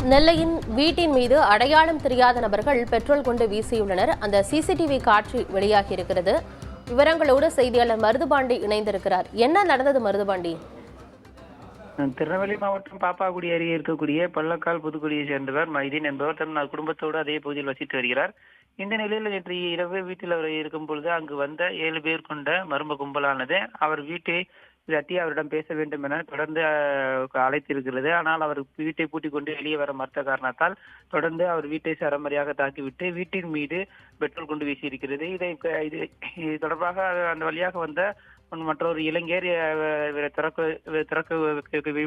நெல்லையின் வீட்டின் மீது அடையாளம் தெரியாத நபர்கள் பெட்ரோல் கொண்டு வீசியுள்ளனர். அந்த சிசிடிவி காட்சி வெளியாகியிருக்கிறது. விவரங்களோடு செய்தியாளர் மருதுபாண்டி இணைந்திருக்கிறார். என்ன நடந்தது மருதுபாண்டி? திருநெல்வேலி மாவட்டம் பாப்பாக்குடி அருகே இருக்கக்கூடிய பள்ளக்கால் புதுக்குடியை சேர்ந்தவர் மைதீன் என்பவர் தன் குடும்பத்தோடு அதே பகுதியில் வசித்து வருகிறார். இந்த நிலையில் நேற்று இரவு வீட்டில் அவர் இருக்கும் பொழுது அங்கு வந்த 7 பேர் கொண்ட மர்ம கும்பலானது அவர் வீட்டை தட்டி அவரிடம் பேச வேண்டும் என தொடர்ந்து அழைத்திருக்கிறது. ஆனால் அவர் வீட்டை பூட்டிக் கொண்டு வெளியே வர மறுத்த காரணத்தால் தொடர்ந்து அவர் வீட்டை சரமாரியாக தாக்கிவிட்டு வீட்டின் மீது பெட்ரோல் கொண்டு வீசியிருக்கிறது. இது தொடர்பாக அந்த வழியாக வந்த மற்றொரு இளைஞர்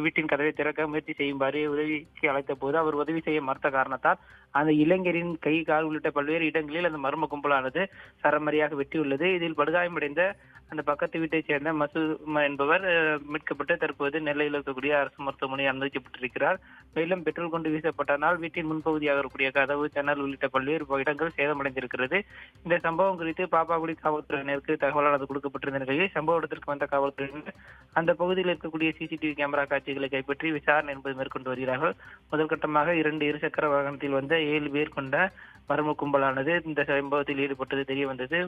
வீட்டின் கதவை திறக்க முயற்சி செய்யுமாறு உதவிக்கு அழைத்த போது அவர் உதவி செய்ய மறுத்த காரணத்தால் அந்த இளைஞரின் கை கால் உள்ளிட்ட பல்வேறு இடங்களில் அந்த மர்ம கும்பலானது சரமாரியாக வெட்டியுள்ளது. இதில் படுகாயமடைந்த அந்த பக்கத்து வீட்டைச் சேர்ந்த என்பவர் மீட்கப்பட்டு தற்போது நெல்லையில் இருக்கக்கூடிய அரசு மருத்துவமனை அனுமதிக்கப்பட்டிருக்கிறார். மேலும் பெட்ரோல் கொண்டு வீசப்பட்டனால் வீட்டின் முன்பகுதியாக இருக்கக்கூடிய கதவு, ஜன்னல் உள்ளிட்ட பல்வேறு இடங்கள் சேதமடைந்திருக்கிறது. இந்த சம்பவம் குறித்து பாப்பாக்குடி காவல்துறையினருக்கு தகவலானது கொடுக்கப்பட்டிருந்த நிலையில் சம்பவ இடத்திற்கு வந்த காவல்துறையினர் அந்த பகுதியில் இருக்கக்கூடிய சிசிடிவி கேமரா காட்சிகளை கைப்பற்றி விசாரணை என்பது மேற்கொண்டு வருகிறார்கள். முதல் கட்டமாக 2 இருசக்கர வாகனத்தில் வந்த 7 பேர் கொண்ட மர்ம கும்பலானது இந்த சம்பவத்தில் ஈடுபட்டது தெரிய வந்தது.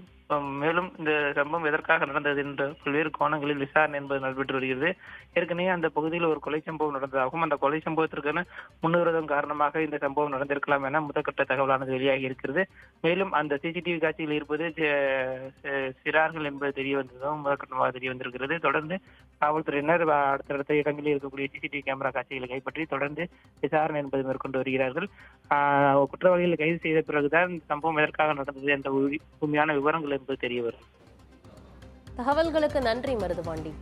மேலும் இந்த சம்பவம் எதற்காக நடந்தது என்ற பல்வேறு கோணங்களில் விசாரணை என்பது நடைபெற்று வருகிறது. ஏற்கனவே அந்த பகுதியில் ஒரு கொலை சம்பவம் நடந்ததாகவும் அந்த கொலை சம்பவத்திற்கான முன்னுரிதம் காரணமாக இந்த சம்பவம் நடந்திருக்கலாம் என முதற்கட்ட தகவலானது வெளியாகி இருக்கிறது. மேலும் அந்த சிசிடிவி காட்சியில் இருப்பது சிறார்கள் என்பது தெரிய வந்ததும் முதற்கட்டமாக தெரிய வந்திருக்கிறது. தொடர்ந்து காவல்துறையினர் அடுத்தடுத்த இடங்களில் இருக்கக்கூடிய சிசிடிவி கேமரா காட்சிகளை கைப்பற்றி தொடர்ந்து விசாரணை என்பது மேற்கொண்டு வருகிறார்கள். குற்றவாளிகளை கைது செய்த பிறகுதான் சம்பவம் எதற்காக நடந்தது என்ற உண்மையான விவரங்கள் என்பது தெரிய வரும். தகவல்களுக்கு நன்றி மருதுபாண்டி.